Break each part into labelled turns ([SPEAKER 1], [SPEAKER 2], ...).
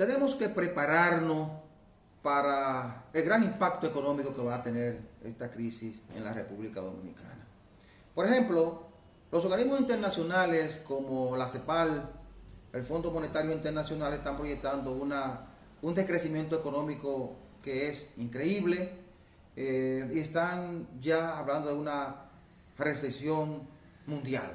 [SPEAKER 1] tenemos que prepararnos para el gran impacto económico que va a tener esta crisis en la República Dominicana. Por ejemplo, los organismos internacionales como la CEPAL, el Fondo Monetario Internacional, están proyectando un decrecimiento económico que es increíble, y están ya hablando de una recesión mundial.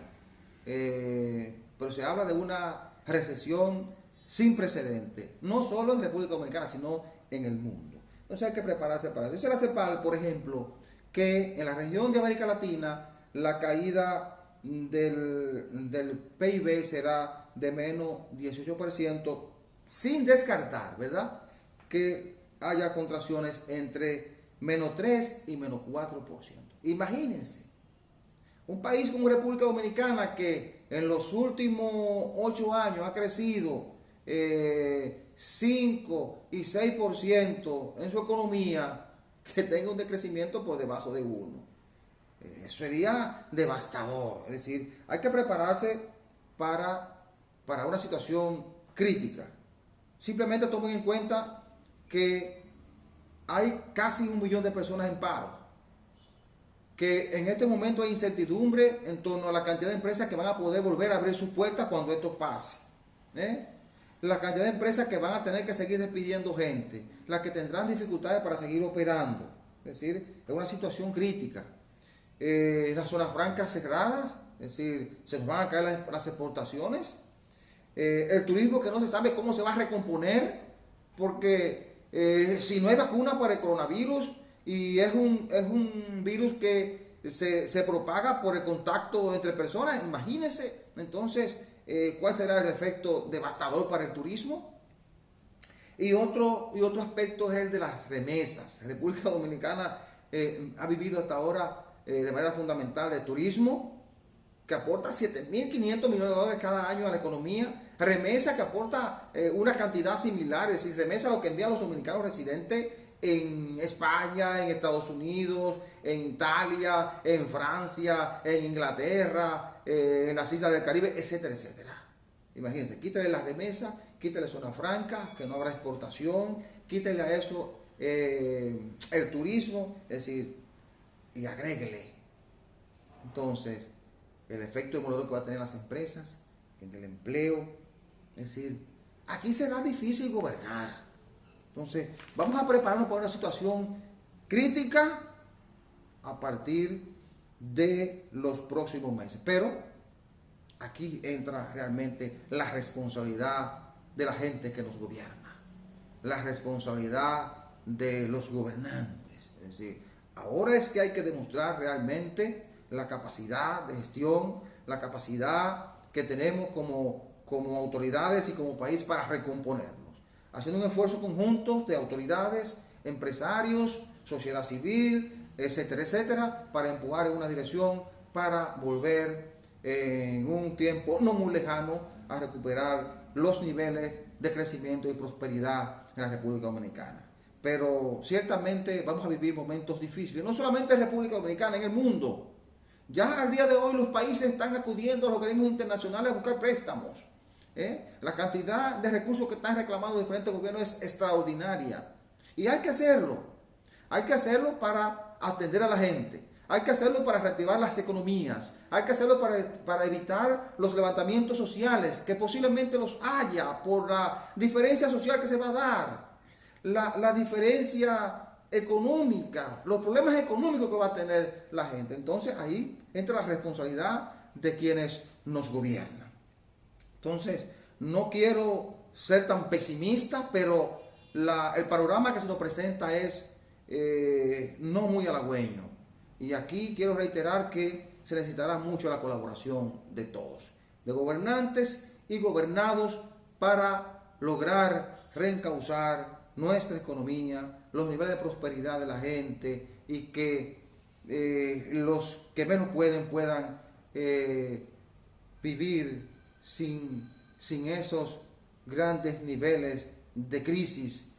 [SPEAKER 1] Pero se habla de una recesión sin precedente, no solo en República Dominicana, sino en el mundo. Entonces hay que prepararse para eso. Dice la CEPAL, por ejemplo, que en la región de América Latina la caída del PIB será de menos 18%, sin descartar, ¿verdad?, que haya contracciones entre menos 3 y menos 4%. Imagínense, un país como República Dominicana que en los últimos 8 años ha crecido 5 y 6% en su economía, que tenga un decrecimiento por debajo de 1. Sería devastador. Es decir, hay que prepararse para una situación crítica. Simplemente tomen en cuenta que hay casi 1 millón de personas en paro, que en este momento hay incertidumbre en torno a la cantidad de empresas que van a poder volver a abrir sus puertas cuando esto pase, la cantidad de empresas que van a tener que seguir despidiendo gente, las que tendrán dificultades para seguir operando. Es decir, es una situación crítica. Las zonas francas cerradas, es decir, se nos van a caer las exportaciones. El turismo, que no se sabe cómo se va a recomponer, porque si no hay vacuna para el coronavirus, y es un virus que se propaga por el contacto entre personas, imagínense entonces cuál será el efecto devastador para el turismo. Y otro aspecto es el de las remesas. República Dominicana ha vivido hasta ahora de manera fundamental el turismo, que aporta 7.500 millones de dólares cada año a la economía. Remesa que aporta una cantidad similar, es decir, remesa lo que envían los dominicanos residentes en España, en Estados Unidos, en Italia, en Francia, en Inglaterra, en las islas del Caribe, etcétera, etcétera. Imagínense, quítale las remesas, quítale zona franca, que no habrá exportación, quítale a eso el turismo, es decir, y agréguele entonces el efecto demolidor que va a tener las empresas en el empleo. Es decir, aquí será difícil gobernar. Entonces, vamos a prepararnos para una situación crítica a partir de los próximos meses. Pero aquí entra realmente la responsabilidad de la gente que nos gobierna, la responsabilidad de los gobernantes. Es decir, ahora es que hay que demostrar realmente la capacidad de gestión, la capacidad que tenemos como autoridades y como país para recomponernos, haciendo un esfuerzo conjunto de autoridades, empresarios, sociedad civil, etcétera, etcétera, para empujar en una dirección para volver en un tiempo no muy lejano a recuperar los niveles de crecimiento y prosperidad en la República Dominicana. Pero ciertamente vamos a vivir momentos difíciles, no solamente en República Dominicana, en el mundo. Ya al día de hoy los países están acudiendo a los organismos internacionales a buscar préstamos. La cantidad de recursos que están reclamando diferentes gobiernos es extraordinaria. Y hay que hacerlo. Hay que hacerlo para atender a la gente. Hay que hacerlo para reactivar las economías. Hay que hacerlo para evitar los levantamientos sociales, que posiblemente los haya por la diferencia social que se va a dar. La diferencia económica, los problemas económicos que va a tener la gente. Entonces ahí entra la responsabilidad de quienes nos gobiernan. Entonces, no quiero ser tan pesimista, pero el panorama que se nos presenta es no muy halagüeño. Y aquí quiero reiterar que se necesitará mucho la colaboración de todos, de gobernantes y gobernados, para lograr reencauzar nuestra economía, los niveles de prosperidad de la gente, y que los que menos puedan vivir sin esos grandes niveles de crisis,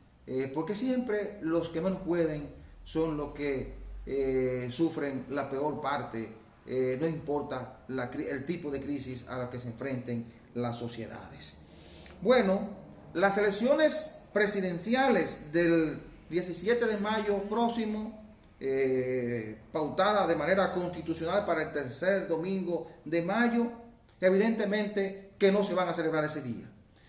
[SPEAKER 1] porque siempre los que menos pueden son los que sufren la peor parte, no importa el tipo de crisis a la que se enfrenten las sociedades. Bueno, Las elecciones presidenciales del 17 de mayo próximo, pautada de manera constitucional para el tercer domingo de mayo, evidentemente que no se van a celebrar ese día.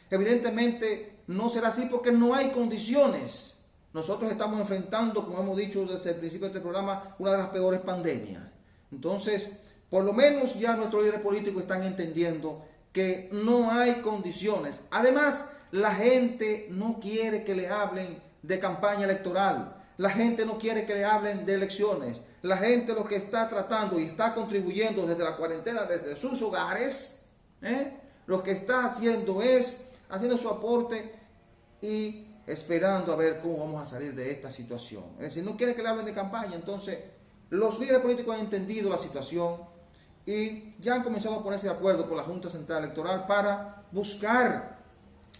[SPEAKER 1] Evidentemente no será así porque no hay condiciones. Nosotros estamos enfrentando, como hemos dicho desde el principio de este programa, una de las peores pandemias. Entonces, por lo menos ya nuestros líderes políticos están entendiendo que no hay condiciones. Además, la gente no quiere que le hablen de campaña electoral. La gente no quiere que le hablen de elecciones. La gente lo que está tratando y está contribuyendo desde la cuarentena, desde sus hogares, lo que está haciendo es haciendo su aporte y esperando a ver cómo vamos a salir de esta situación. Es decir, no quiere que le hablen de campaña. Entonces, los líderes políticos han entendido la situación y ya han comenzado a ponerse de acuerdo con la Junta Central Electoral para buscar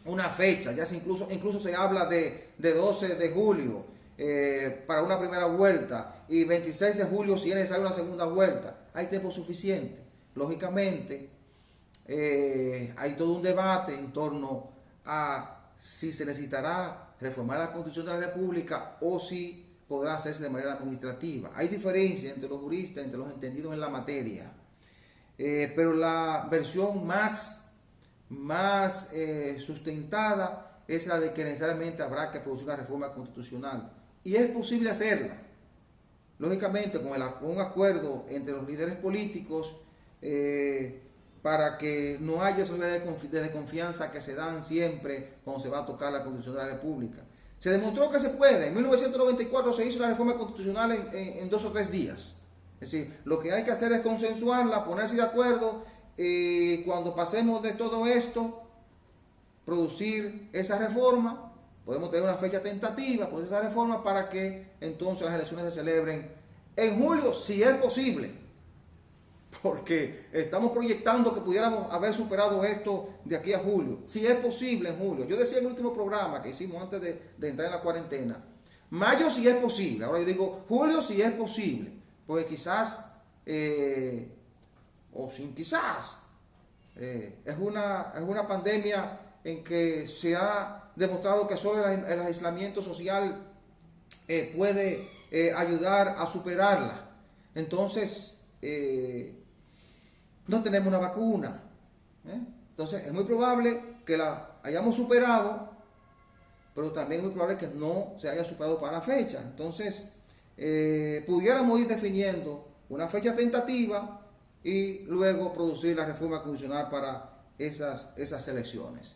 [SPEAKER 1] una fecha. Ya incluso se habla de 12 de julio para una primera vuelta y 26 de julio si es necesaria una segunda vuelta. Hay tiempo suficiente. Lógicamente, hay todo un debate en torno a si se necesitará reformar la Constitución de la República o si podrá hacerse de manera administrativa. Hay diferencia entre los juristas, entre los entendidos en la materia, pero la versión más sustentada es la de que necesariamente habrá que producir una reforma constitucional. Y es posible hacerla, lógicamente con un acuerdo entre los líderes políticos, para que no haya esos niveles de desconfianza que se dan siempre cuando se va a tocar la Constitución de la República. Se demostró que se puede. En 1994 se hizo la reforma constitucional en 2 o 3 días. Es decir, lo que hay que hacer es consensuarla, ponerse de acuerdo y cuando pasemos de todo esto, producir esa reforma. Podemos tener una fecha tentativa por esa reforma para que entonces las elecciones se celebren en julio, si es posible. Porque estamos proyectando que pudiéramos haber superado esto de aquí a julio. Si es posible en julio. Yo decía en el último programa que hicimos antes de entrar en la cuarentena. Mayo si es posible. Ahora yo digo julio si es posible. Porque quizás, o sin quizás, es una pandemia en que se ha demostrado que solo el aislamiento social puede ayudar a superarla. Entonces, no tenemos una vacuna. Entonces es muy probable que la hayamos superado, pero también es muy probable que no se haya superado para la fecha. Entonces pudiéramos ir definiendo una fecha tentativa y luego producir la reforma constitucional para esas elecciones.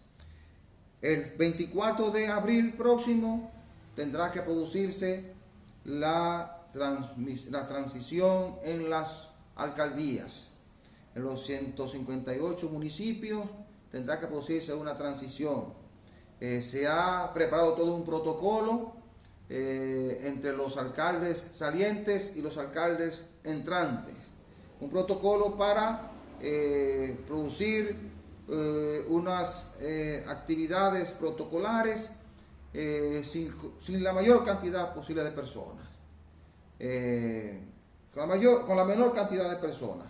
[SPEAKER 1] El 24 de abril próximo tendrá que producirse la transición en las alcaldías. En los 158 municipios tendrá que producirse una transición. Se ha preparado todo un protocolo entre los alcaldes salientes y los alcaldes entrantes. Un protocolo para producir unas actividades protocolares sin la mayor cantidad posible de personas. Con la menor cantidad de personas.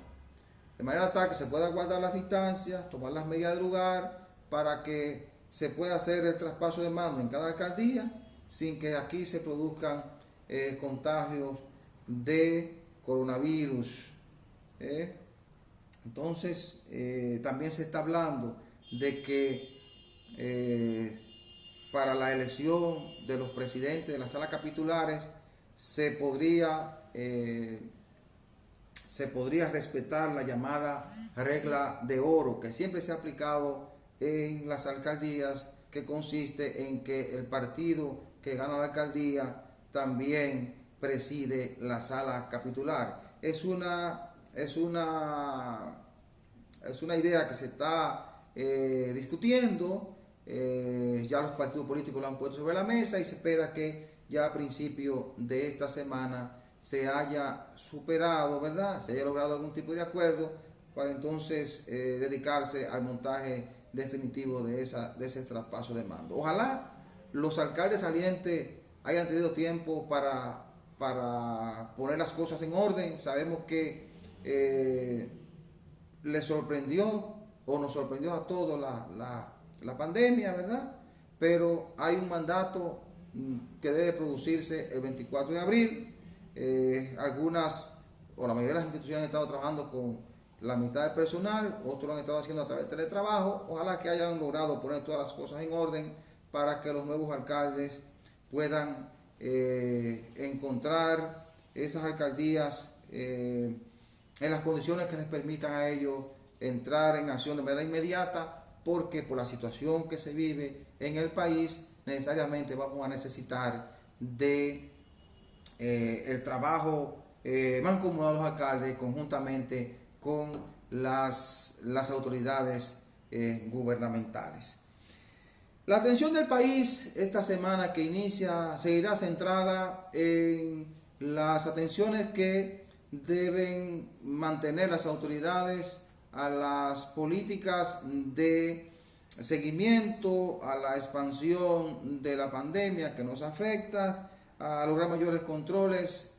[SPEAKER 1] De manera tal que se pueda guardar las distancias, tomar las medidas del lugar para que se pueda hacer el traspaso de mando en cada alcaldía sin que aquí se produzcan contagios de coronavirus. Entonces, también se está hablando de que para la elección de los presidentes de las salas capitulares se podría respetar la llamada regla de oro que siempre se ha aplicado en las alcaldías, que consiste en que el partido que gana la alcaldía también preside la sala capitular. Es una idea que se está discutiendo, ya los partidos políticos lo han puesto sobre la mesa y se espera que ya a principio de esta semana se haya superado, ¿verdad? Se haya logrado algún tipo de acuerdo para entonces dedicarse al montaje definitivo de ese traspaso de mando. Ojalá los alcaldes salientes hayan tenido tiempo para poner las cosas en orden. Sabemos que les sorprendió o nos sorprendió a todos la pandemia, ¿verdad? pero hay un mandato que debe producirse el 24 de abril. Algunas o la mayoría de las instituciones han estado trabajando con la mitad del personal, otros lo han estado haciendo a través de teletrabajo. Ojalá que hayan logrado poner todas las cosas en orden para que los nuevos alcaldes puedan encontrar esas alcaldías en las condiciones que les permitan a ellos entrar en acción de manera inmediata, porque por la situación que se vive en el país necesariamente vamos a necesitar de el trabajo mancomunado de los alcaldes conjuntamente con las autoridades gubernamentales. La atención del país esta semana que inicia seguirá centrada en las atenciones que deben mantener las autoridades a las políticas de seguimiento a la expansión de la pandemia que nos afecta, a lograr mayores controles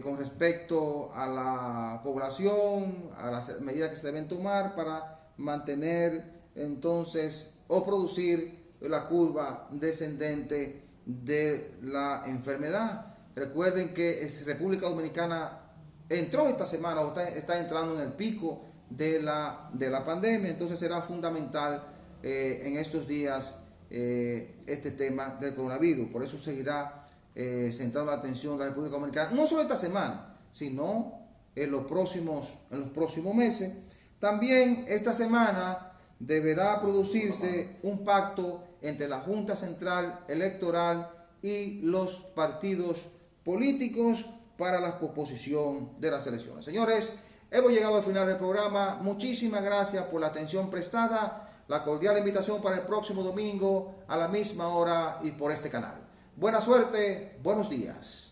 [SPEAKER 1] con respecto a la población, a las medidas que se deben tomar para mantener entonces o producir la curva descendente de la enfermedad. Recuerden que República Dominicana entró esta semana o está entrando en el pico de la pandemia, entonces será fundamental en estos días este tema del coronavirus. Por eso seguirá centrando la atención de la República Dominicana, no solo esta semana, sino en los próximos meses. También esta semana deberá producirse un pacto entre la Junta Central Electoral y los partidos políticos para la posposición de las elecciones. Señores, hemos llegado al final del programa. Muchísimas gracias por la atención prestada. La cordial invitación para el próximo domingo a la misma hora y por este canal. Buena suerte, buenos días.